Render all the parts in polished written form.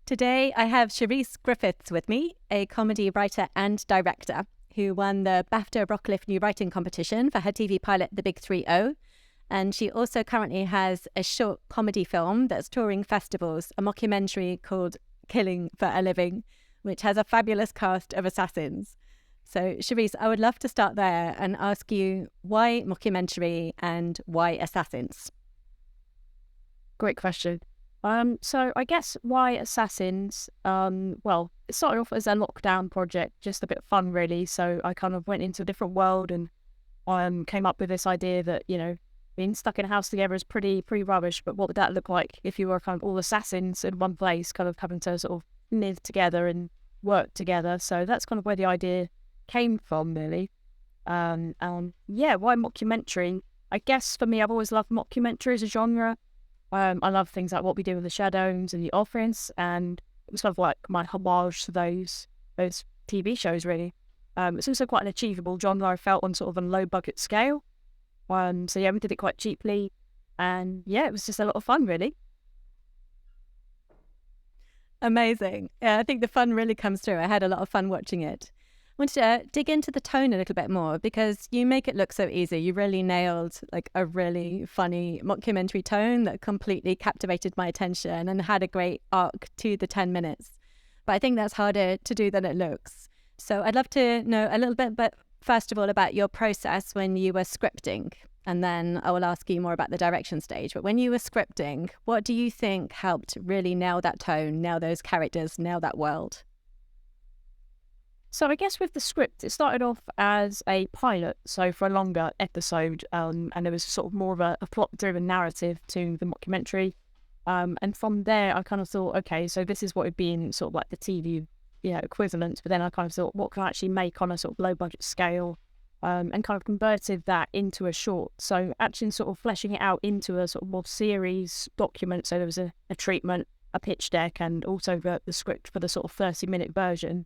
Today, I have Sherice Griffiths with me, a comedy writer and director who won the BAFTA Rocliffe New Writing Competition for her TV pilot, The Big 3-0. And she also currently has a short comedy film that's touring festivals, a mockumentary called Killing for a Living, which has a fabulous cast of assassins. So, Sherice, I would love to start there and ask you, why mockumentary and why assassins? Great question. So I guess why Assassins? Well, it started off as a lockdown project, just a bit of fun, really. So I kind of went into a different world and came up with this idea that, being stuck in a house together is pretty rubbish. But what would that look like if you were kind of all assassins in one place, kind of having to sort of live together and work together? So that's kind of where the idea came from, really. Yeah, why mockumentary? I guess for me, I've always loved mockumentary as a genre. I love things like What We Do in the Shadows and The Office, and it was kind of like my homage to those TV shows, really. It's also quite an achievable genre, I felt, on sort of a low budget scale. So yeah, we did it quite cheaply, and yeah, it was just a lot of fun, really. Amazing. Yeah, I think the fun really comes through. I had a lot of fun watching it. I wanted to dig into the tone a little bit more because you make it look so easy. You really nailed like a really funny mockumentary tone that completely captivated my attention and had a great arc to the 10 minutes. But I think that's harder to do than it looks. So I'd love to know a little bit, but first of all, about your process when you were scripting. And then I will ask you more about the direction stage. But when you were scripting, what do you think helped really nail that tone, nail those characters, nail that world? So I guess with the script, it started off as a pilot, so for a longer episode, and there was sort of more of a plot-driven narrative to the mockumentary. And from there, I kind of thought, okay, so this is what would be in sort of like the TV, equivalent. But then I kind of thought, what can I actually make on a sort of low-budget scale, and kind of converted that into a short. So actually sort of fleshing it out into a sort of more series document. So there was a treatment, a pitch deck, and also the script for the sort of 30-minute version.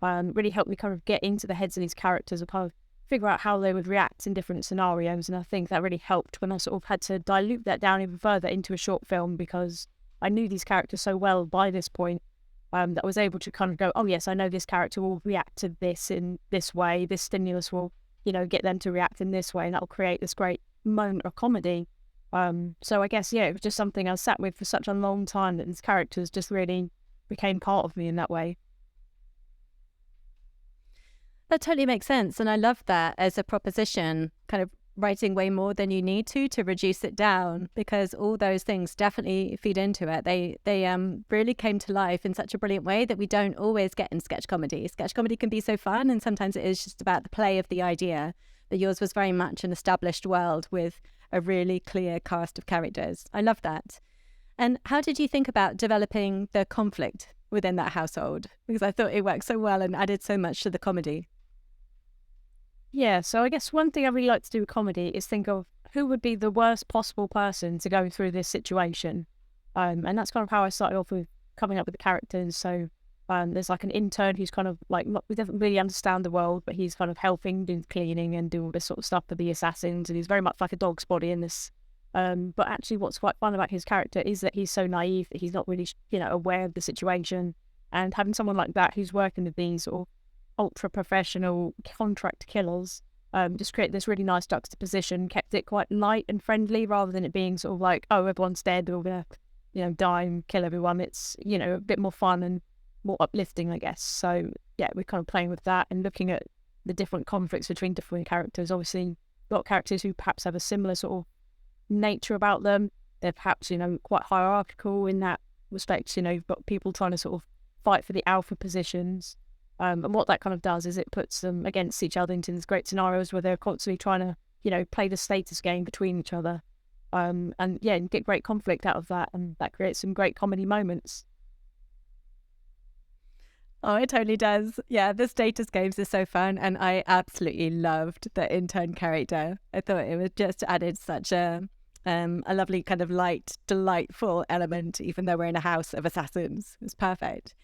Really helped me kind of get into the heads of these characters and kind of figure out how they would react in different scenarios. And I think that really helped when I sort of had to dilute that down even further into a short film, because I knew these characters so well by this point, that I was able to kind of go, oh yes, I know this character will react to this in this way. This stimulus will, get them to react in this way, and that will create this great moment of comedy. So I guess, yeah, it was just something I sat with for such a long time that these characters just really became part of me in that way. That totally makes sense. And I love that as a proposition, kind of writing way more than you need to reduce it down, because all those things definitely feed into it. They really came to life in such a brilliant way that we don't always get in sketch comedy. Sketch comedy can be so fun, and sometimes it is just about the play of the idea. But yours was very much an established world with a really clear cast of characters. I love that. And how did you think about developing the conflict within that household? Because I thought it worked so well and added so much to the comedy. Yeah, so I guess one thing I really like to do with comedy is think of who would be the worst possible person to go through this situation. And that's kind of how I started off with coming up with the characters. So there's like an intern who's kind of like, we doesn't really understand the world, but he's kind of helping do cleaning and do all this sort of stuff for the assassins. And he's very much like a dog's body in this. But actually what's quite fun about his character is that he's so naive that he's not really, aware of the situation. And having someone like that who's working with these sort of ultra professional contract killers, just create this really nice juxtaposition, kept it quite light and friendly rather than it being sort of like, oh, everyone's dead, we're gonna die and kill everyone. It's a bit more fun and more uplifting, I guess. So yeah, we're kind of playing with that and looking at the different conflicts between different characters. Obviously you've got characters who perhaps have a similar sort of nature about them. They're perhaps quite hierarchical in that respect. You've got people trying to sort of fight for the alpha positions. And what that kind of does is it puts them against each other into these great scenarios where they're constantly trying to, play the status game between each other. And yeah, and get great conflict out of that. And that creates some great comedy moments. Oh, it totally does. Yeah, the status games are so fun. And I absolutely loved the intern character. I thought it was just added such a lovely kind of light, delightful element, even though we're in a house of assassins. It was perfect.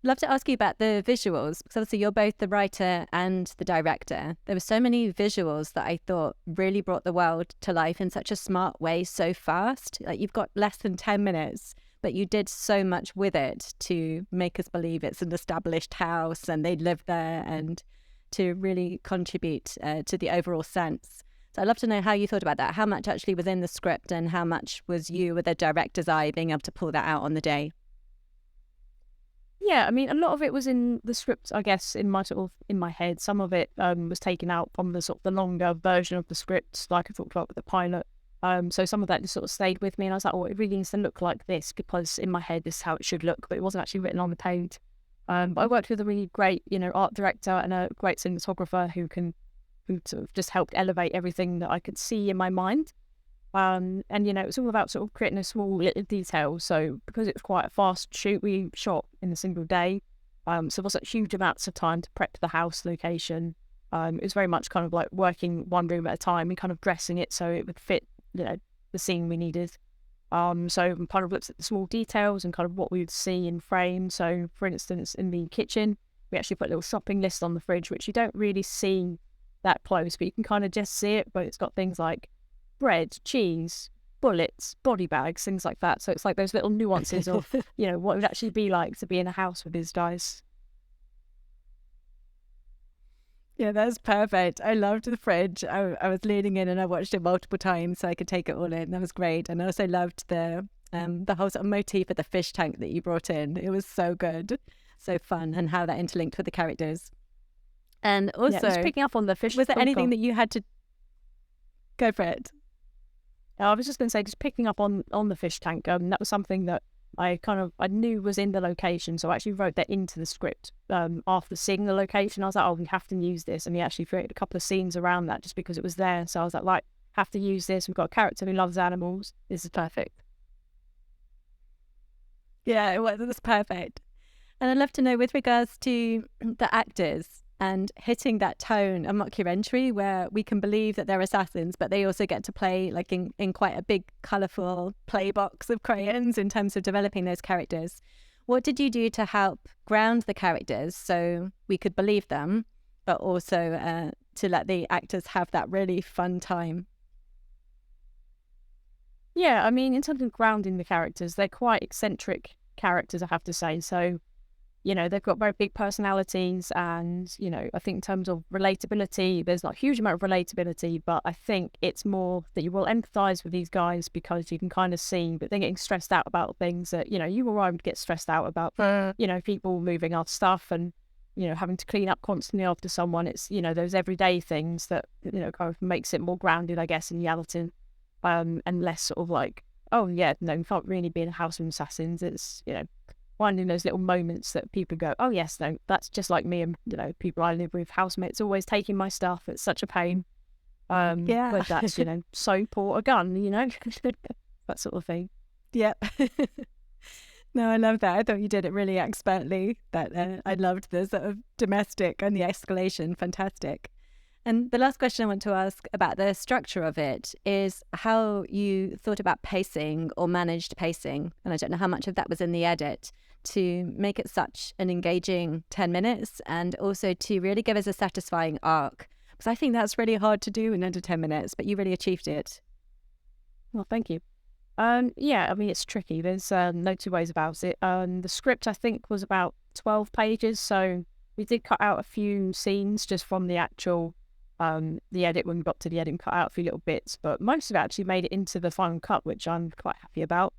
I'd love to ask you about the visuals, because obviously you're both the writer and the director. There were so many visuals that I thought really brought the world to life in such a smart way so fast. Like, you've got less than 10 minutes but you did so much with it to make us believe it's an established house and they live there, and to really contribute to the overall sense. So I'd love to know how you thought about that. How much actually was in the script and how much was you with a director's eye being able to pull that out on the day? Yeah, I mean, a lot of it was in the script, I guess, in my head. Some of it was taken out from the sort of the longer version of the script, like I talked about with the pilot. So some of that just sort of stayed with me, and I was like, oh, it really needs to look like this, because in my head this is how it should look, but it wasn't actually written on the page. But I worked with a really great, art director and a great cinematographer who sort of just helped elevate everything that I could see in my mind. And it was all about sort of creating a small little detail. So because it was quite a fast shoot, we shot in a single day. So there wasn't huge amounts of time to prep the house location. It was very much kind of like working one room at a time and kind of dressing it so it would fit, the scene we needed. So we kind of looked at the small details and kind of what we would see in frame. So for instance, in the kitchen, we actually put a little shopping list on the fridge, which you don't really see that close, but you can kind of just see it. But it's got things like bread, cheese, bullets, body bags, things like that. So it's like those little nuances of, what it would actually be like to be in a house with these guys. Yeah, that's perfect. I loved the fridge. I was leaning in and I watched it multiple times so I could take it all in. That was great. And I also loved the whole sort of motif of the fish tank that you brought in. It was so good, so fun, and how that interlinked with the characters. And also, just picking up on the fish. Was there anything that you had to go for it? I was just going to say, just picking up on the fish tank. That was something that I knew was in the location, so I actually wrote that into the script. After seeing the location, I was like, oh, we have to use this, and we actually created a couple of scenes around that just because it was there. So I was like, have to use this. We've got a character who loves animals. This is perfect. Yeah, it was perfect. And I'd love to know, with regards to the actors and hitting that tone, a mockumentary where we can believe that they're assassins, but they also get to play like in quite a big, colourful play box of crayons in terms of developing those characters. What did you do to help ground the characters so we could believe them, but also to let the actors have that really fun time? Yeah, I mean, in terms of grounding the characters, they're quite eccentric characters, I have to say. So they've got very big personalities, and, I think in terms of relatability, there's not a huge amount of relatability, but I think it's more that you will empathise with these guys because you can kind of see that they're getting stressed out about things that, you or I would get stressed out about, people moving our stuff and, having to clean up constantly after someone. It's, those everyday things that, kind of makes it more grounded, I guess, in reality, and less sort of like, oh, yeah, no, we can't really be in a house of assassins. It's, finding those little moments that people go, oh yes, no, that's just like me and people I live with, housemates always taking my stuff. It's such a pain. Yeah, but that's soap or a gun, that sort of thing. Yeah. No, I love that. I thought you did it really expertly. That I loved the sort of domestic and the escalation. Fantastic. And the last question I want to ask about the structure of it is how you thought about pacing or managed pacing. And I don't know how much of that was in the edit to make it such an engaging 10 minutes and also to really give us a satisfying arc. Because I think that's really hard to do in under 10 minutes, but you really achieved it. Well, thank you. Yeah, I mean, it's tricky. There's no two ways about it. The script, I think, was about 12 pages. So we did cut out a few scenes just from the actual the edit. When we got to the edit, and cut out a few little bits, but most of it actually made it into the final cut, which I'm quite happy about.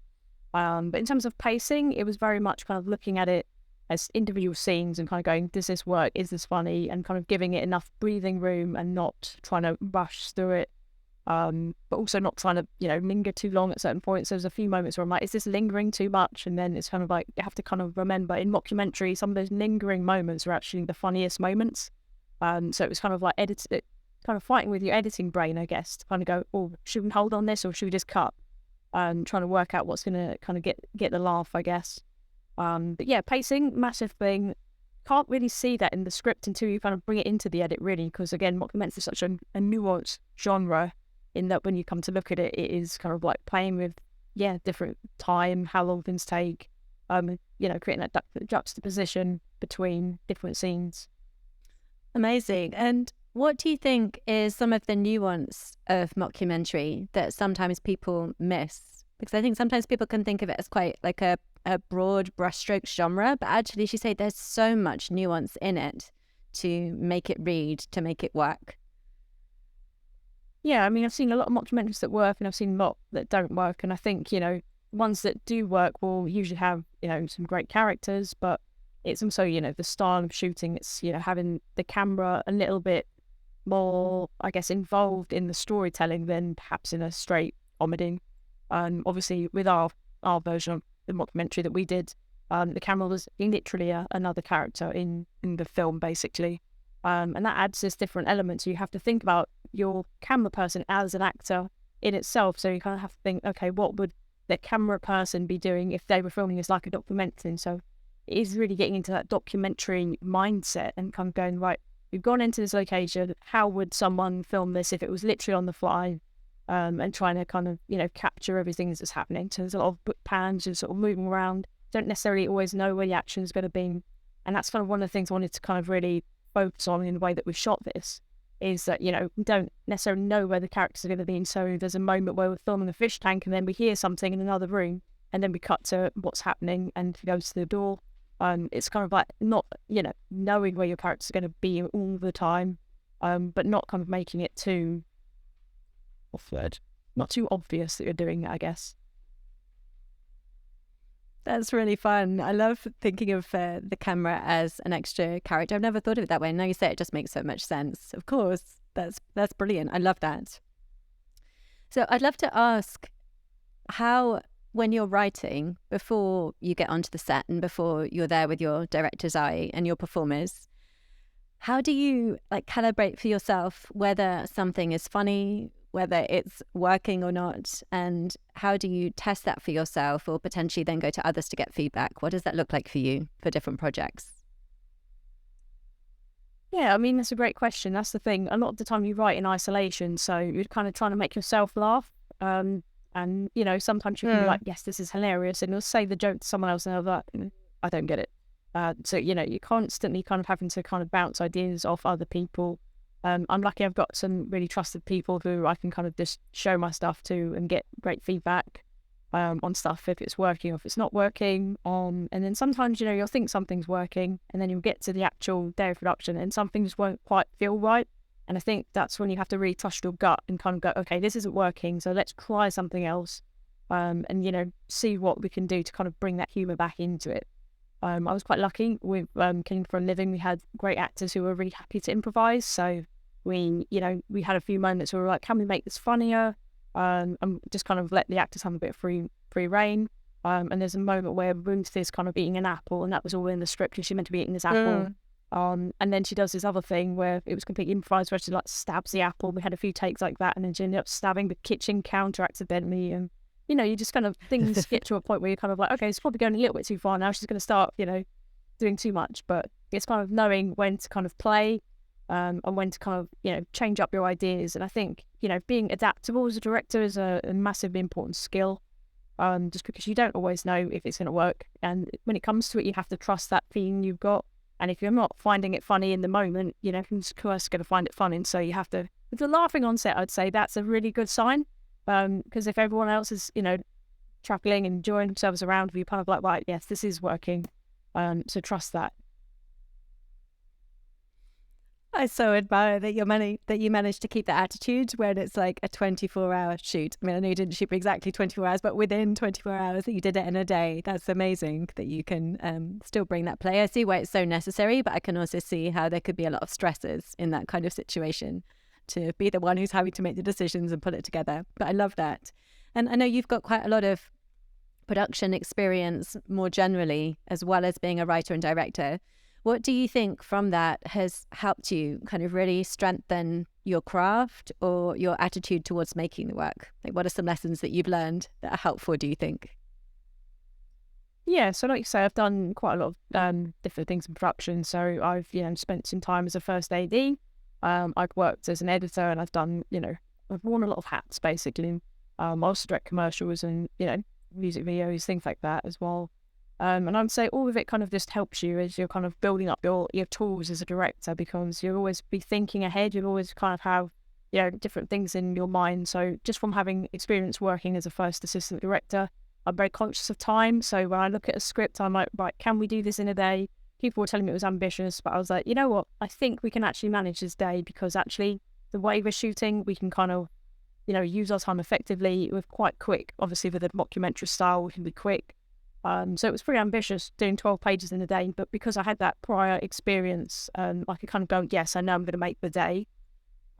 But in terms of pacing, it was very much kind of looking at it as individual scenes and kind of going, does this work? Is this funny? And kind of giving it enough breathing room and not trying to rush through it. But also not trying to, linger too long at certain points. There's a few moments where I'm like, is this lingering too much? And then it's kind of like, you have to kind of remember in mockumentary, some of those lingering moments are actually the funniest moments. So it was kind of like kind of fighting with your editing brain, I guess, to kind of go, oh, should we hold on this or should we just cut? Trying to work out what's going to kind of get the laugh, I guess. But yeah, pacing, massive thing. Can't really see that in the script until you kind of bring it into the edit, really, because again, mockumentary is such a nuanced genre in that when you come to look at it, it is kind of like playing with, different time, how long things take, creating that juxtaposition between different scenes. Amazing. And what do you think is some of the nuance of mockumentary that sometimes people miss Because I think sometimes people can think of it as quite like a broad brushstroke genre, but actually, as you say, there's so much nuance in it to make it read, to make it work. Yeah, I mean, I've seen a lot of mockumentaries that work, and I've seen a lot that don't work. And I think, ones that do work will usually have, some great characters, but it's also, the style of shooting. It's, having the camera a little bit more, I guess, involved in the storytelling than perhaps in a straight comedy. Obviously, with our version of the mockumentary that we did, the camera was literally another character in the film, basically. And that adds this different element. So you have to think about your camera person as an actor in itself. So you kind of have to think, okay, what would the camera person be doing if they were filming as like a documentary? So it is really getting into that documentary mindset and kind of going, right, we've gone into this location. How would someone film this if it was literally on the fly? And trying to kind of, capture everything that's happening. So there's a lot of book pans and sort of moving around. Don't necessarily always know where the action is going to be. And that's kind of one of the things I wanted to kind of really focus on in the way that we shot this, is that, we don't necessarily know where the characters are going to be. And so there's a moment where we're filming a fish tank and then we hear something in another room and then we cut to what's happening and he goes to the door. It's kind of like not, knowing where your characters are going to be all the time, but not kind of making it too not too obvious that you're doing it, I guess. That's really fun. I love thinking of the camera as an extra character. I've never thought of it that way. Now you say it just makes so much sense. Of course, that's brilliant. I love that. So I'd love to ask how, when you're writing, before you get onto the set and before you're there with your director's eye and your performers, how do you calibrate for yourself whether something is funny, whether it's working or not, and how do you test that for yourself or potentially then go to others to get feedback? What does that look like for you for different projects? Yeah, I mean, that's a great question. That's the thing. A lot of the time you write in isolation, so you're kind of trying to make yourself laugh. And, sometimes you can be like, yes, this is hilarious. And you'll say the joke to someone else and they're like, I don't get it. So, you're constantly kind of having to kind of bounce ideas off other people. I'm lucky I've got some really trusted people who I can kind of just show my stuff to and get great feedback on stuff, if it's working or if it's not working. And then sometimes, you'll think something's working and then you'll get to the actual day of production and some things won't quite feel right. And I think that's when you have to really trust your gut and kind of go, okay, this isn't working, so let's try something else and, see what we can do to kind of bring that humour back into it. I was quite lucky with Killing for a Living. We had great actors who were really happy to improvise. So we had a few moments where we were like, can we make this funnier? And just kind of let the actors have a bit of free reign. And there's a moment where Ruth is kind of eating an apple, and that was all in the script, and she's meant to be eating this apple. And then she does this other thing where it was completely improvised, where she stabs the apple. We had a few takes like that, and then she ended up stabbing the kitchen counter accidentally. And you just kind of, things get to a point where you're kind of like, okay, it's probably going a little bit too far now. She's going to start, doing too much. But it's kind of knowing when to kind of play and when to kind of, change up your ideas. And I think, being adaptable as a director is a massively important skill, just because you don't always know if it's going to work. And when it comes to it, you have to trust that feeling you've got. And if you're not finding it funny in the moment, you're just going to find it funny. And so you have to, if you're laughing on set, I'd say that's a really good sign. Because if everyone else is, chuckling and enjoying themselves around you, kind of like, right, yes, this is working. So trust that. I so admire that you managed to keep that attitude when it's like a 24-hour shoot. I mean, I know you didn't shoot for exactly 24 hours, but within 24 hours that you did it in a day. That's amazing that you can still bring that play. I see why it's so necessary, but I can also see how there could be a lot of stresses in that kind of situation, to be the one who's having to make the decisions and put it together. But I love that. And I know you've got quite a lot of production experience more generally, as well as being a writer and director. What do you think from that has helped you kind of really strengthen your craft or your attitude towards making the work? Like, what are some lessons that you've learned that are helpful, do you think? Yeah, so like you say, I've done quite a lot of different things in production. So I've, spent some time as a first AD. I've worked as an editor, and I've done, I've worn a lot of hats basically. I also direct commercials and, music videos, things like that as well. And I'd say all of it kind of just helps you as you're kind of building up your tools as a director, because you'll always be thinking ahead. You'll always kind of have different things in your mind. So just from having experience working as a first assistant director, I'm very conscious of time. So when I look at a script, I'm like, right, can we do this in a day? People were telling me it was ambitious, but I was like, you know what? I think we can actually manage this day, because actually the way we're shooting, we can kind of, use our time effectively. We're quite quick. Obviously, with a mockumentary style, we can be quick. So it was pretty ambitious doing 12 pages in a day, but because I had that prior experience, I could kind of go, yes, I know I'm going to make the day.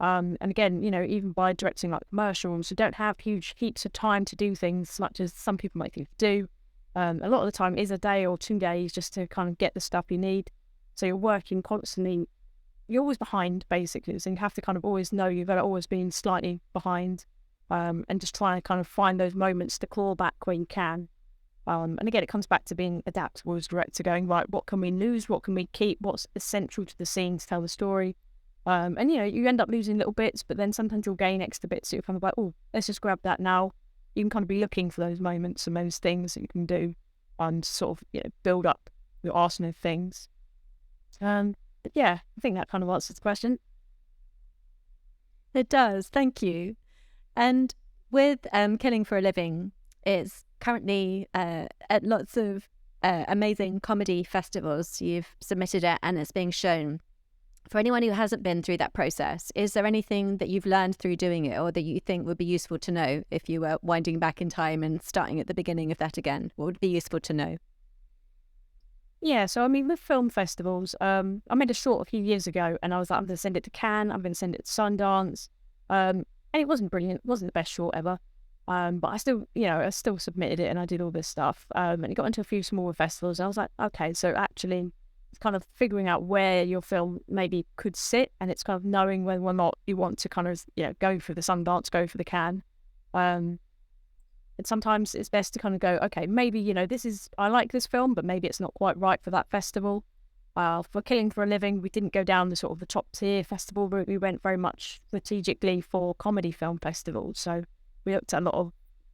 And again, even by directing like commercials, you don't have huge heaps of time to do things as much as some people might think to do. A lot of the time is a day or 2 days just to kind of get the stuff you need. So you're working constantly. You're always behind, basically. So you have to kind of always know you've always been slightly behind, and just try to kind of find those moments to claw back where you can. And again, it comes back to being adaptable as director, going, right, what can we lose? What can we keep? What's essential to the scene to tell the story? And, you end up losing little bits, but then sometimes you'll gain extra bits. So you're kind of like, oh, let's just grab that now. You can kind of be looking for those moments and those things that you can do and sort of, build up your arsenal of things. But yeah, I think that kind of answers the question. It does. Thank you. And with Killing for a Living, it's currently at lots of amazing comedy festivals. You've submitted it and it's being shown. For anyone who hasn't been through that process, is there anything that you've learned through doing it, or that you think would be useful to know if you were winding back in time and starting at the beginning of that again? What would be useful to know? Yeah, so I mean, with film festivals, I made a short a few years ago, and I was like, I'm going to send it to Cannes, I'm going to send it to Sundance, and it wasn't brilliant, it wasn't the best short ever, but I still submitted it, and I did all this stuff, and it got into a few smaller festivals, and I was like, okay, so actually, it's kind of figuring out where your film maybe could sit, and it's kind of knowing whether or not you want to kind of, go for the Sundance, go for the Cannes. And sometimes it's best to kind of go, okay, maybe, I like this film, but maybe it's not quite right for that festival. For Killing for a Living, we didn't go down the sort of the top tier festival route. We went very much strategically for comedy film festivals. So we looked at a lot of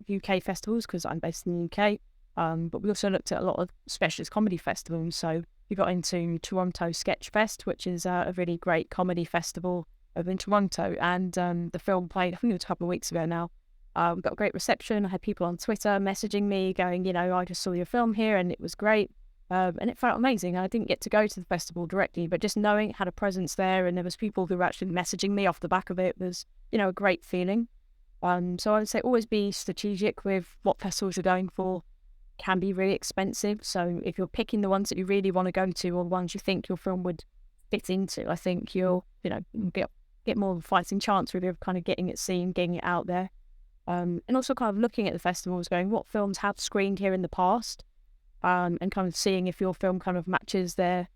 UK festivals because I'm based in the UK. But we also looked at a lot of specialist comedy festivals. So we got into Toronto Sketch Fest, which is a really great comedy festival over in Toronto. And the film played, I think it was a couple of weeks ago now. We got a great reception. I had people on Twitter messaging me going, I just saw your film here and it was great. And it felt amazing. I didn't get to go to the festival directly, but just knowing it had a presence there and there was people who were actually messaging me off the back of it was, a great feeling. So I would say always be strategic with what festivals you're going for. Can be really expensive. So if you're picking the ones that you really want to go to or the ones you think your film would fit into, I think you'll, get more of a fighting chance really of kind of getting it seen, getting it out there. And also kind of looking at the festivals, going, what films have screened here in the past, and kind of seeing if your film kind of matches their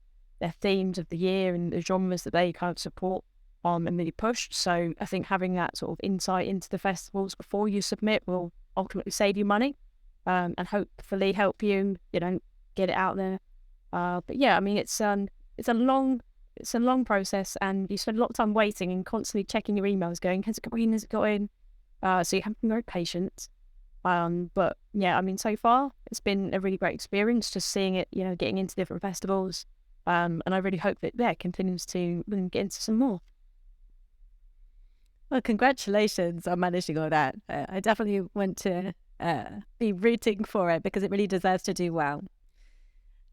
themes of the year and the genres that they kind of support and really pushed. So I think having that sort of insight into the festivals before you submit will ultimately save you money. And hopefully help you, get it out there. But yeah, I mean, it's a long process, and you spend a lot of time waiting and constantly checking your emails, going, has it got in? Has it got in? So you have to be very patient. But yeah, I mean, so far it's been a really great experience just seeing it, getting into different festivals. And I really hope that it continues to get into some more. Well, congratulations on managing all that. I definitely want to be rooting for it because it really deserves to do well.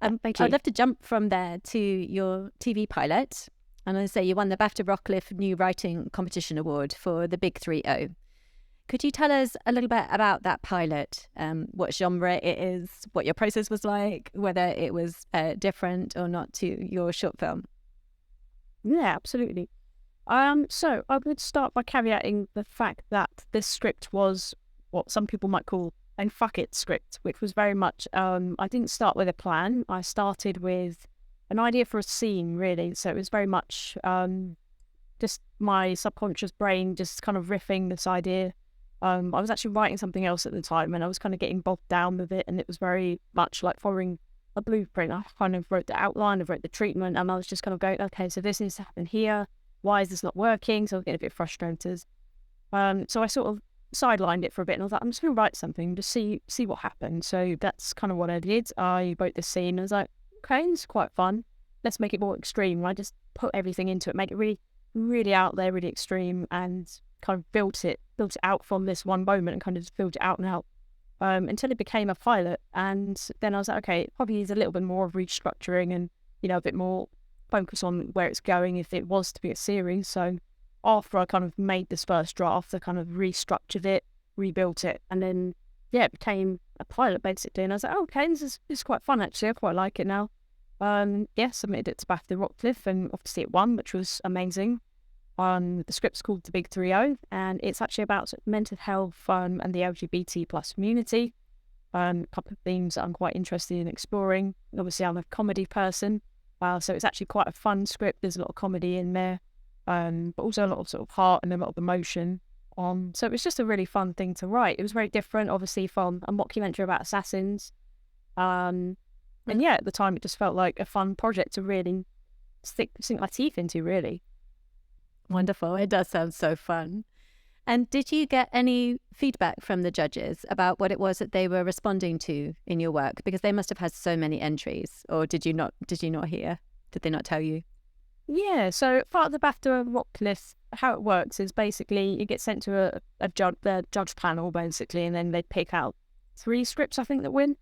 Thank you. I'd love to jump from there to your TV pilot. And I say you won the BAFTA Rocliffe New Writing Competition Award for The Big 3-0. Could you tell us a little bit about that pilot, what genre it is, what your process was like, whether it was different or not to your short film? Yeah, absolutely. So I would start by caveating the fact that this script was what some people might call a fuck it script, which was very much, I didn't start with a plan. I started with an idea for a scene, really. So it was very much just my subconscious brain just kind of riffing this idea. I was actually writing something else at the time and I was kind of getting bogged down with it, and it was very much like following a blueprint. I kind of wrote the outline, I wrote the treatment, and I was just kind of going, okay, so this needs to happen here. Why is this not working? So I was getting a bit frustrated. So I sort of sidelined it for a bit and I was like, I'm just going to write something, just see what happens. So that's kind of what I did. I wrote this scene and I was like, okay, this is quite fun. Let's make it more extreme. I just put everything into it, make it really really out there, really extreme, and kind of built it out from this one moment and kind of just built it out and out until it became a pilot. And then I was like, okay, it probably needs a little bit more of restructuring and, you know, a bit more focus on where it's going if it was to be a series. So after I kind of made this first draft, I kind of restructured it, rebuilt it, and then, yeah, it became a pilot basically. And I was like, oh, okay, this is quite fun actually. I quite like it now. Submitted it to BAFTA Rocliffe, and obviously it won, which was amazing. The script's called The Big 3-0, and it's actually about sort of mental health and the LGBT plus community. A couple of themes that I'm quite interested in exploring. Obviously, I'm a comedy person, so it's actually quite a fun script. There's a lot of comedy in there, but also a lot of sort of heart and a lot of emotion. So it was just a really fun thing to write. It was very different, obviously, from a mockumentary about assassins. And yeah, at the time, it just felt like a fun project to really sink my teeth into, really. Wonderful. It does sound so fun. And did you get any feedback from the judges about what it was that they were responding to in your work? Because they must have had so many entries, or did you not hear? Did they not tell you? Yeah, so part of the BAFTA Rocliffe, how it works is basically you get sent to the judge panel, basically, and then they pick out 3 scripts, I think, that win.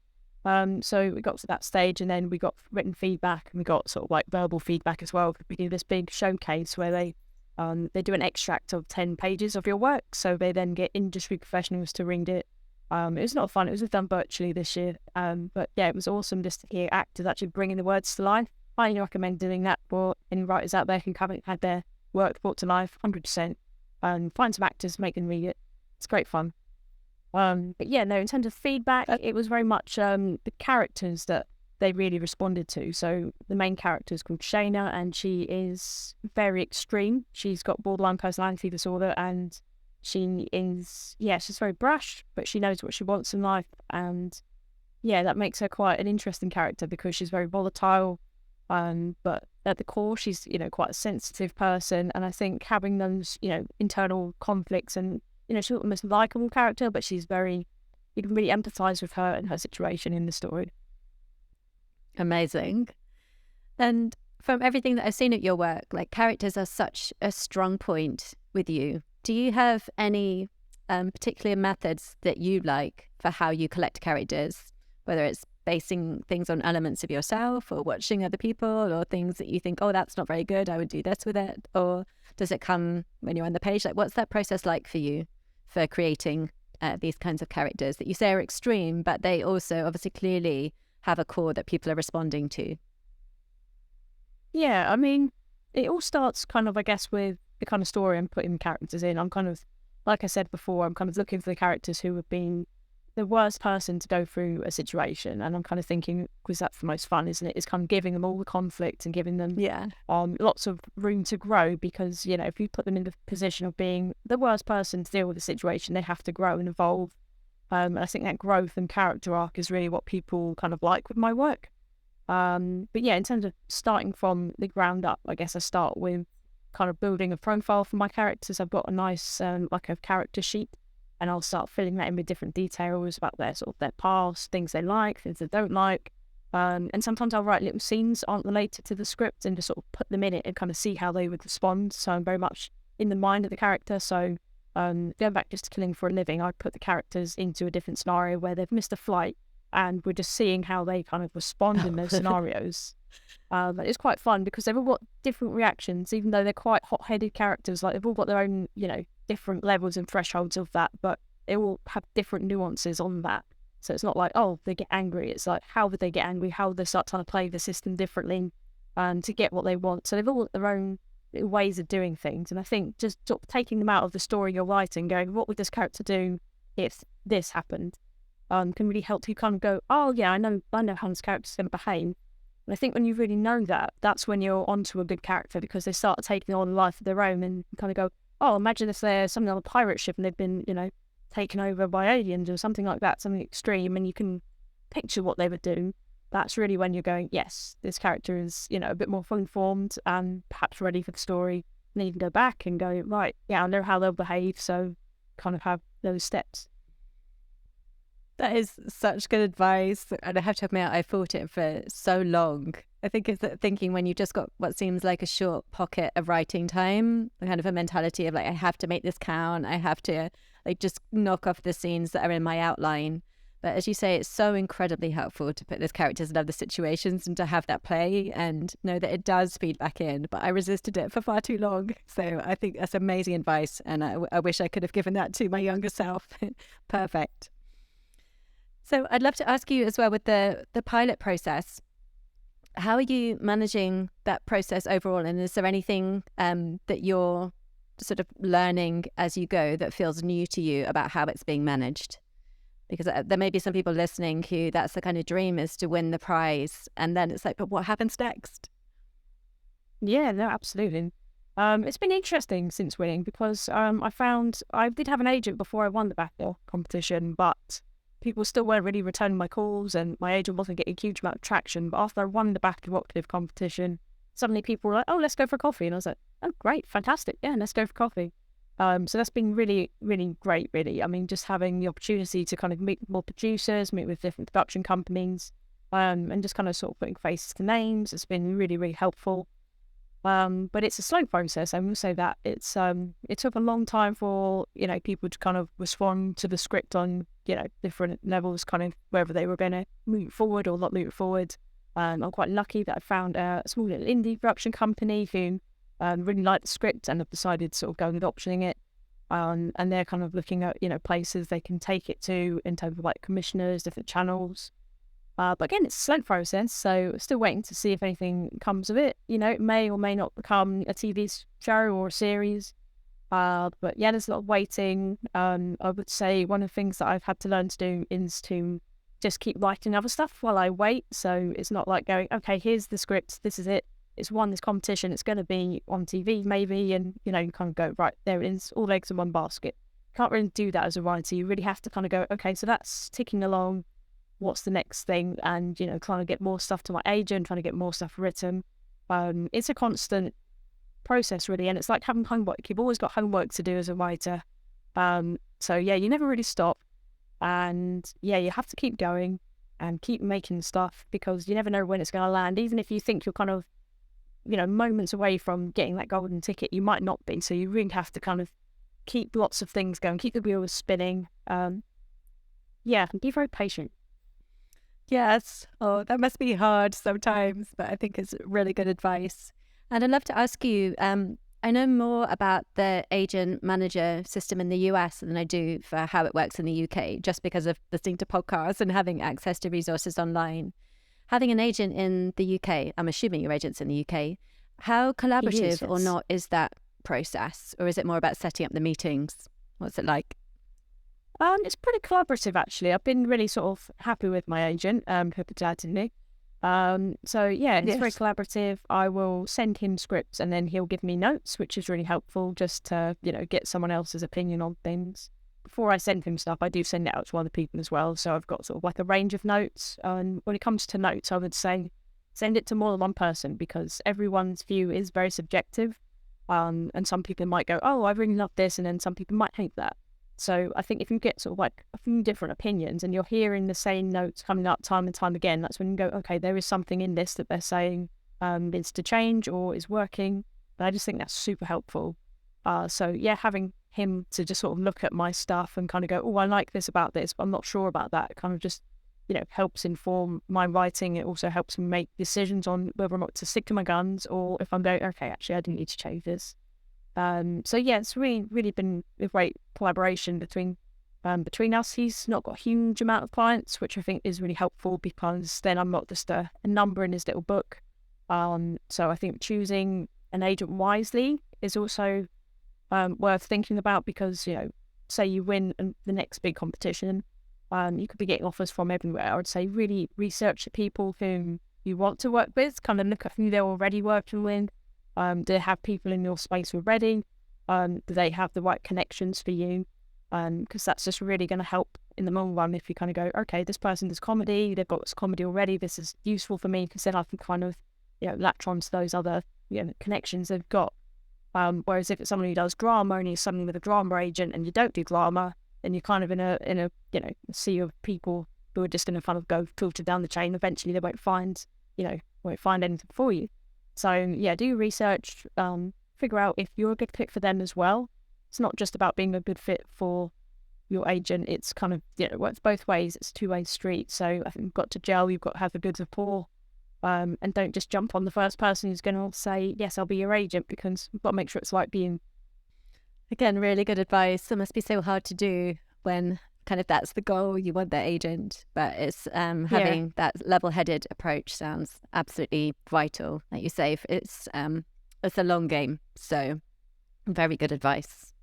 So we got to that stage, and then we got written feedback, and we got sort of like verbal feedback as well. We do this big showcase where they do an extract of 10 pages of your work, so they then get industry professionals to read it. It was a lot of fun. It was done virtually this year, but yeah, it was awesome just to hear actors actually bringing the words to life. I highly recommend doing that for any writers out there who haven't had their work brought to life, 100%. Find some actors, make them read it. It's great fun. But yeah, no, in terms of feedback, it was very much the characters that they really responded to. So the main character is called Shayna, and she is very extreme. She's got borderline personality disorder, and she's very brash, but she knows what she wants in life. And yeah, that makes her quite an interesting character because she's very volatile. But at the core, she's, you know, quite a sensitive person. And I think having those, you know, internal conflicts, and, you know, she's not the most likable character, but you can really empathize with her and her situation in the story. Amazing. And from everything that I've seen at your work, like, characters are such a strong point with you. Do you have any particular methods that you like for how you collect characters, whether it's basing things on elements of yourself or watching other people, or things that you think, oh, that's not very good, I would do this with it? Or does it come when you're on the page? Like, what's that process like for you for creating these kinds of characters that you say are extreme, but they also obviously clearly have a core that people are responding to? Yeah, I mean, it all starts kind of, I guess, with the kind of story I'm putting characters in. I'm kind of, like I said before, I'm kind of looking for the characters who have been the worst person to go through a situation, and I'm kind of thinking, because that's the most fun, isn't it? Is kind of giving them all the conflict and giving them lots of room to grow, because, you know, if you put them in the position of being the worst person to deal with the situation, they have to grow and evolve. And I think that growth and character arc is really what people kind of like with my work. But yeah, in terms of starting from the ground up, I guess I start with kind of building a profile for my characters. I've got a nice like a character sheet, and I'll start filling that in with different details about their sort of their past, things they like, things they don't like. And sometimes I'll write little scenes that aren't related to the script and just sort of put them in it and kind of see how they would respond. So I'm very much in the mind of the character. So going back just to Killing for a Living, I put the characters into a different scenario where they've missed a flight, and we're just seeing how they kind of respond in those scenarios. It's quite fun because they've all got different reactions, even though they're quite hot-headed characters. Like, they've all got their own, you know, different levels and thresholds of that, but they all have different nuances on that. So it's not like, oh, they get angry. It's like, how would they get angry? How would they start trying to play the system differently to get what they want? So they've all got their own ways of doing things. And I think just sort of taking them out of the story you're writing, going, what would this character do if this happened? Can really help you kind of go, oh yeah, I know how this character's going to behave. And I think when you really know that, that's when you're onto a good character, because they start taking on a life of their own, and you kind of go, oh, imagine if they're something on a pirate ship and they've been, you know, taken over by aliens or something like that, something extreme, and you can picture what they would do. That's really when you're going, yes, this character is, you know, a bit more fully formed and perhaps ready for the story. And then you can go back and go, right, yeah, I know how they'll behave, so kind of have those steps. That is such good advice. And I have to admit, I thought it for so long I think it's that thinking when you've just got what seems like a short pocket of writing time, kind of a mentality of like, I have to make this count. I have to like just knock off the scenes that are in my outline. But as you say, it's so incredibly helpful to put those characters in other situations and to have that play and know that it does feed back in. But I resisted it for far too long. So I think that's amazing advice. And I wish I could have given that to my younger self. Perfect. So I'd love to ask you as well with the pilot process, how are you managing that process overall? And is there anything that you're sort of learning as you go that feels new to you about how it's being managed? Because there may be some people listening who that's the kind of dream is to win the prize. And then it's like, but what happens next? Yeah, no, absolutely. It's been interesting since winning because I found I did have an agent before I won the BAFTA competition, but people still weren't really returning my calls and my agent wasn't getting a huge amount of traction. But after I won the BAFTA Rocliffe competition, suddenly people were like, oh, let's go for coffee. And I was like, oh, great, fantastic. Yeah, let's go for coffee. So that's been really, really great, really. I mean, just having the opportunity to kind of meet more producers, meet with different production companies, and just kind of sort of putting faces to names. It's been really, really helpful. But it's a slow process. I will say that it took a long time for, people to kind of respond to the script on, different levels, kind of whether they were going to move forward or not move forward. I'm quite lucky that I found a small little indie production company who really liked the script and have decided to sort of go with optioning it. And they're kind of looking at, places they can take it to in terms of like commissioners, different channels. But again, it's a slow process, so still waiting to see if anything comes of it. It may or may not become a TV show or a series. But yeah, there's a lot of waiting. I would say one of the things that I've had to learn to do is to just keep writing other stuff while I wait. So it's not like going, okay, here's the script, this is it. It's won this competition, it's going to be on TV maybe, and you kind of go, right, there it is, all eggs in one basket. Can't really do that as a writer. You really have to kind of go, okay, so that's ticking along, what's the next thing? And trying to get more stuff to my agent, trying to get more stuff written. It's a constant process really, and it's like having homework. You've always got homework to do as a writer. So yeah, you never really stop, and yeah, you have to keep going and keep making stuff because you never know when it's going to land. Even if you think you're kind of moments away from getting that golden ticket, you might not be. So you really have to kind of keep lots of things going, keep the wheels spinning. Yeah, be very patient. Yes. Oh, that must be hard sometimes, but I think it's really good advice. And I'd love to ask you, I know more about the agent manager system in the US than I do for how it works in the UK, just because of listening to podcasts and having access to resources online. Having an agent in the UK, I'm assuming your agent's in the UK, how collaborative or not is that process? Or is it more about setting up the meetings? What's it like? It's pretty collaborative, actually. I've been really sort of happy with my agent, Pippa Dadney. So yeah, it's very collaborative. I will send him scripts and then he'll give me notes, which is really helpful just to, get someone else's opinion on things. Before I send him stuff, I do send it out to other people as well. So I've got sort of like a range of notes. And when it comes to notes, I would say send it to more than one person because everyone's view is very subjective. And some people might go, oh, I really love this. And then some people might hate that. So I think if you get sort of like a few different opinions and you're hearing the same notes coming up time and time again, that's when you go, okay, there is something in this that they're saying needs to change or is working. But I just think that's super helpful. So yeah, having him to just sort of look at my stuff and kind of go, oh, I like this about this, but I'm not sure about that. It kind of just, helps inform my writing. It also helps me make decisions on whether or not to stick to my guns or if I'm going, okay, actually, I didn't need to change this. So yeah, it's really been a great collaboration between us. He's not got a huge amount of clients, which I think is really helpful because then I'm not just a number in his little book. So I think choosing an agent wisely is also worth thinking about because, say you win the next big competition, you could be getting offers from everywhere. I would say really research the people whom you want to work with, kind of look at who they're already working with. Do they have people in your space already? Do they have the right connections for you? Because that's just really going to help in the long run if you kind of go, okay, this person does comedy, they've got this comedy already, this is useful for me because then I can kind of, latch on to those other connections they've got. Whereas if it's someone who does drama and you're something with a drama agent and you don't do drama, then you're kind of in a sea of people who are just going to kind of go filter down the chain. Eventually they won't find, won't find anything for you. So yeah, do your research, figure out if you're a good fit for them as well. It's not just about being a good fit for your agent. It's kind of, it works both ways. It's a two-way street. So I think you've got to gel, you've got to have a good rapport, and don't just jump on the first person who's going to say, yes, I'll be your agent, because you've got to make sure it's right being. Again, really good advice. It must be so hard to do when kind of that's the goal, you want that agent, but it's having that level-headed approach sounds absolutely vital. Like you say, it's a long game, so very good advice.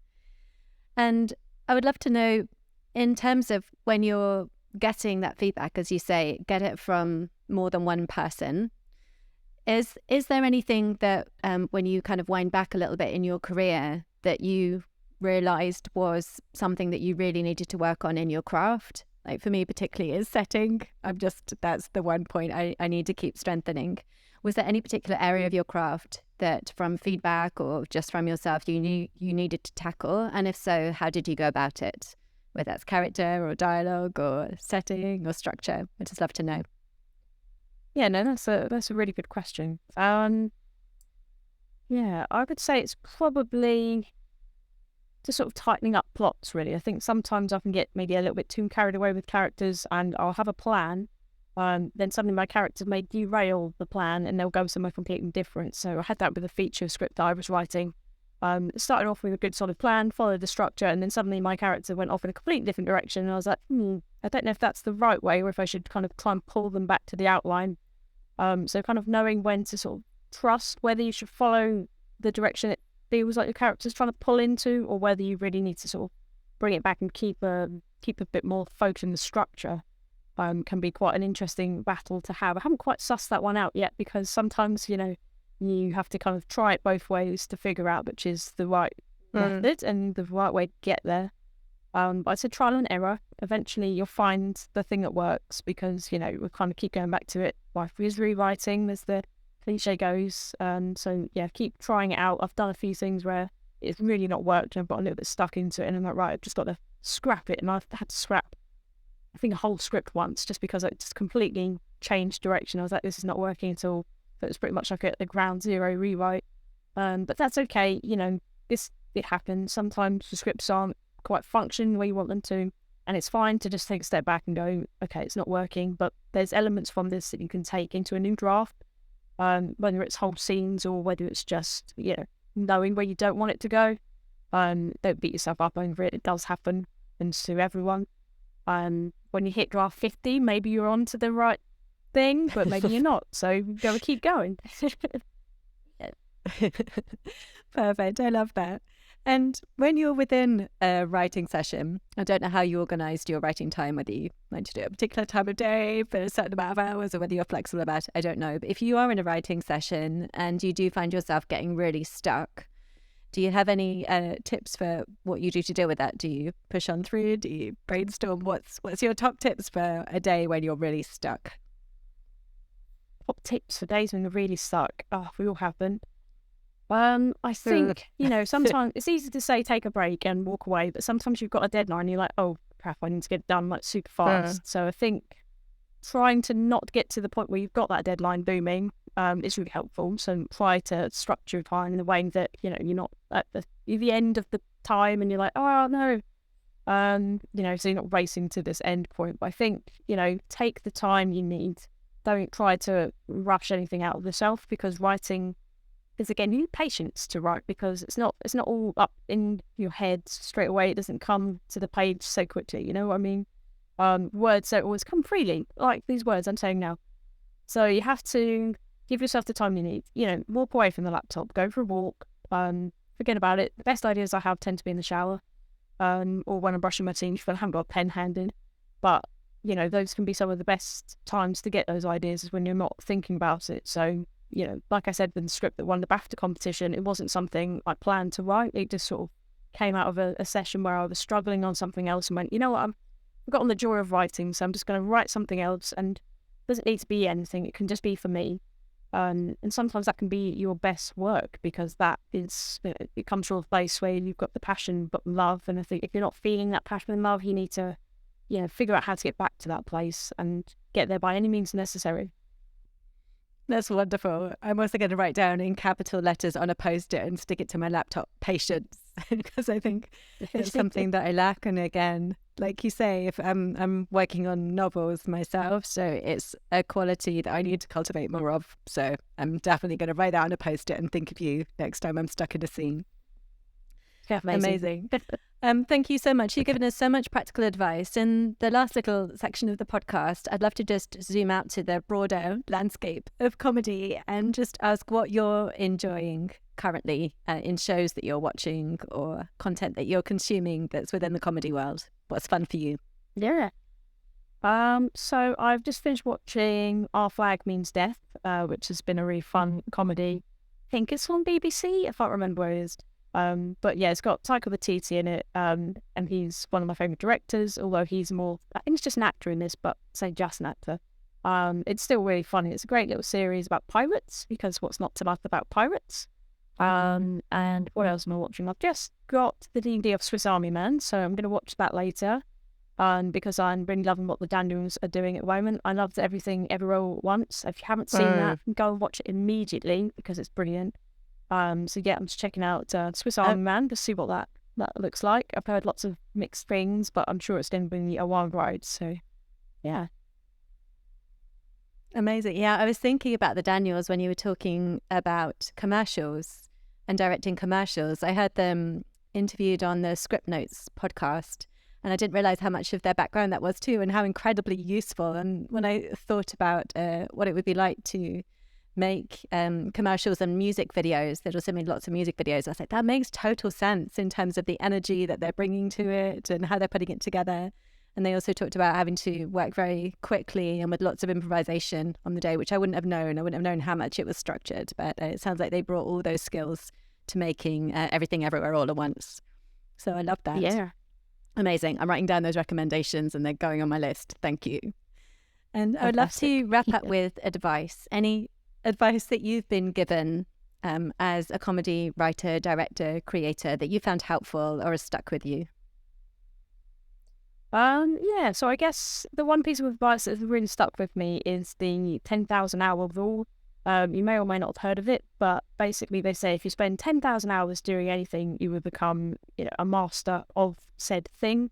And I would love to know, in terms of when you're getting that feedback, as you say, get it from more than one person, is there anything that when you kind of wind back a little bit in your career that you realized was something that you really needed to work on in your craft? Like for me particularly is setting. That's the one point I need to keep strengthening. Was there any particular area of your craft that from feedback or just from yourself you knew you needed to tackle? And if so, how did you go about it? Whether that's character or dialogue or setting or structure, I'd just love to know. Yeah, no, that's a really good question. Yeah, I would say it's probably just sort of tightening up plots, really. I think sometimes I can get maybe a little bit too carried away with characters, and I'll have a plan, then suddenly my characters may derail the plan and they'll go somewhere completely different. So I had that with a feature script that I was writing. Started off with a good solid plan, followed the structure, and then suddenly my character went off in a completely different direction, and I was like, I don't know if that's the right way, or if I should kind of try and pull them back to the outline. So kind of knowing when to sort of trust whether you should follow the direction it feels like your character's trying to pull into, or whether you really need to sort of bring it back and keep a bit more focus in the structure, can be quite an interesting battle to have. I haven't quite sussed that one out yet, because sometimes, you have to kind of try it both ways to figure out which is the right method and the right way to get there. But I said trial and error. Eventually you'll find the thing that works, because, we kind of keep going back to it. Life is rewriting, as the cliche goes. So yeah, keep trying it out. I've done a few things where it's really not worked and I've got a little bit stuck into it, and I'm like, right, I've just got to scrap it. And I've had to scrap, I think, a whole script once, just because it just completely changed direction. I was like, this is not working at all. So it was pretty much like a ground zero rewrite. But that's okay. It happens. Sometimes the scripts aren't quite functioning the way you want them to, and it's fine to just take a step back and go, okay, it's not working, but there's elements from this that you can take into a new draft, whether it's whole scenes or whether it's just, knowing where you don't want it to go. Don't beat yourself up over it. It does happen, and to everyone. When you hit draft 50, maybe you're on to the right thing, but maybe you're not, so you've got to keep going. Perfect. I love that. And when you're within a writing session, I don't know how you organised your writing time, whether you like to do a particular time of day for a certain amount of hours, or whether you're flexible about it, I don't know. But if you are in a writing session and you do find yourself getting really stuck, do you have any tips for what you do to deal with that? Do you push on through? Do you brainstorm? What's your top tips for a day when you're really stuck? Top tips for days when you're really stuck? Oh, we all have them. I think, sometimes it's easy to say take a break and walk away, but sometimes you've got a deadline and you're like, oh crap, I need to get it done like super fast. So I think trying to not get to the point where you've got that deadline looming is really helpful. So try to structure your time in a way that, you're not at the end of the time and you're like, oh no. So you're not racing to this end point. But I think, take the time you need. Don't try to rush anything out of yourself, because writing is, again, you need patience to write, because it's not all up in your head straight away. It doesn't come to the page so quickly, you know what I mean? Words don't always come freely, like these words I'm saying now. So you have to give yourself the time you need. Walk away from the laptop, go for a walk, forget about it. The best ideas I have tend to be in the shower, or when I'm brushing my teeth when I haven't got a pen handed. But, those can be some of the best times to get those ideas, is when you're not thinking about it. So, like I said, with the script that won the BAFTA competition, it wasn't something I planned to write. It just sort of came out of a session where I was struggling on something else and went, you know what, I've forgotten the joy of writing, so I'm just going to write something else, and it doesn't need to be anything. It can just be for me. And sometimes that can be your best work, because that is, it comes from a place where you've got the passion but love. And I think if you're not feeling that passion and love, you need to, figure out how to get back to that place and get there by any means necessary. That's wonderful. I'm also going to write down in capital letters on a post-it and stick it to my laptop, patience, because I think it's something that I lack. And again, like you say, if I'm working on novels myself, so it's a quality that I need to cultivate more of. So I'm definitely going to write that on a post-it and think of you next time I'm stuck in a scene. Yeah, amazing. Thank you so much. You've given us so much practical advice. In the last little section of the podcast, I'd love to just zoom out to the broader landscape of comedy and just ask what you're enjoying currently in shows that you're watching or content that you're consuming that's within the comedy world. What's fun for you? Yeah. So I've just finished watching Our Flag Means Death, which has been a really fun comedy. I think it's on BBC. I can't remember where it is. But yeah, it's got Taika Waititi in it, and he's one of my favourite directors, although he's more, I think he's just an actor in this, but say just an actor. It's still really funny. It's a great little series about pirates, because what's not to like about pirates? And what else am I watching? I've just got the DVD of Swiss Army Man, so I'm going to watch that later, because I'm really loving what the Daniels are doing at the moment. I loved Everything Everywhere All at Once. If you haven't seen that, go and watch it immediately, because it's brilliant. So yeah, I'm just checking out Swiss Army Man to see what that looks like. I've heard lots of mixed things, but I'm sure it's going to be a wild ride. So yeah. Amazing. Yeah, I was thinking about the Daniels when you were talking about commercials and directing commercials. I heard them interviewed on the Script Notes podcast, and I didn't realize how much of their background that was too, and how incredibly useful. And when I thought about what it would be like to make commercials and music videos, they'd also made lots of music videos, I was like, that makes total sense in terms of the energy that they're bringing to it and how they're putting it together. And they also talked about having to work very quickly and with lots of improvisation on the day, which I wouldn't have known. I wouldn't have known how much it was structured, but it sounds like they brought all those skills to making Everything Everywhere All at Once. So I love that. Yeah. Amazing. I'm writing down those recommendations and they're going on my list. Thank you. And I would love to wrap up with advice. Any advice that you've been given as a comedy writer, director, creator that you found helpful or has stuck with you? Yeah, so I guess the one piece of advice that has really stuck with me is the 10,000 hour rule. You may or may not have heard of it, but basically they say if you spend 10,000 hours doing anything, you will become, a master of said thing.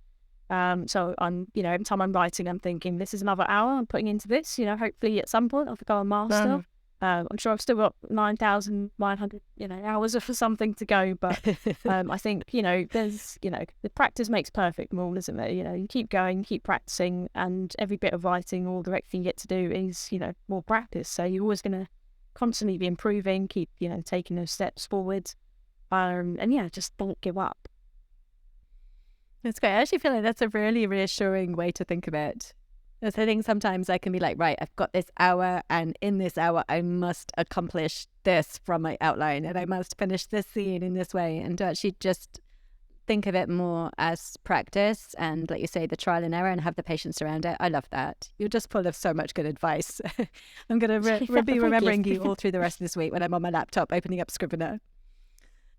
So I'm, every time I'm writing, I'm thinking this is another hour I'm putting into this. Hopefully at some point I'll become a master. I'm sure I've still got 9,900, hours for something to go. But I think, there's, the practice makes perfect rule, isn't there? You keep going, keep practicing, and every bit of writing or directing you get to do is, more practice. So you're always going to constantly be improving, keep, taking those steps forward. And yeah, just don't give up. That's great. I actually feel like that's a really reassuring way to think of it. Because I think sometimes I can be like, right, I've got this hour, and in this hour I must accomplish this from my outline, and I must finish this scene in this way, and to actually just think of it more as practice and, like you say, the trial and error, and have the patience around it. I love that. You're just full of so much good advice. I'm going to be remembering you all through the rest of this week when I'm on my laptop opening up Scrivener.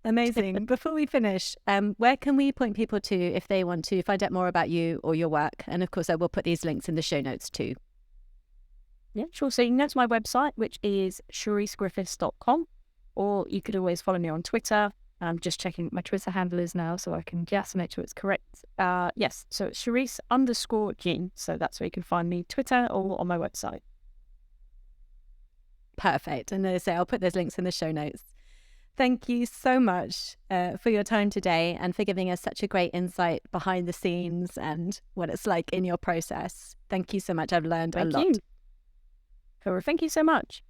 Amazing. Before we finish, where can we point people to if they want to find out more about you or your work? And of course, I will put these links in the show notes too. Yeah, sure. So you can go to my website, which is shericegriffiths.com, or you could always follow me on Twitter. I'm just checking what my Twitter handle is now so I can just make sure it's correct. Yes, so it's Sherice_G. So that's where you can find me, Twitter or on my website. Perfect. And as I say, I'll put those links in the show notes. Thank you so much for your time today and for giving us such a great insight behind the scenes and what it's like in your process. Thank you so much. I've learned a lot. Thank you so much.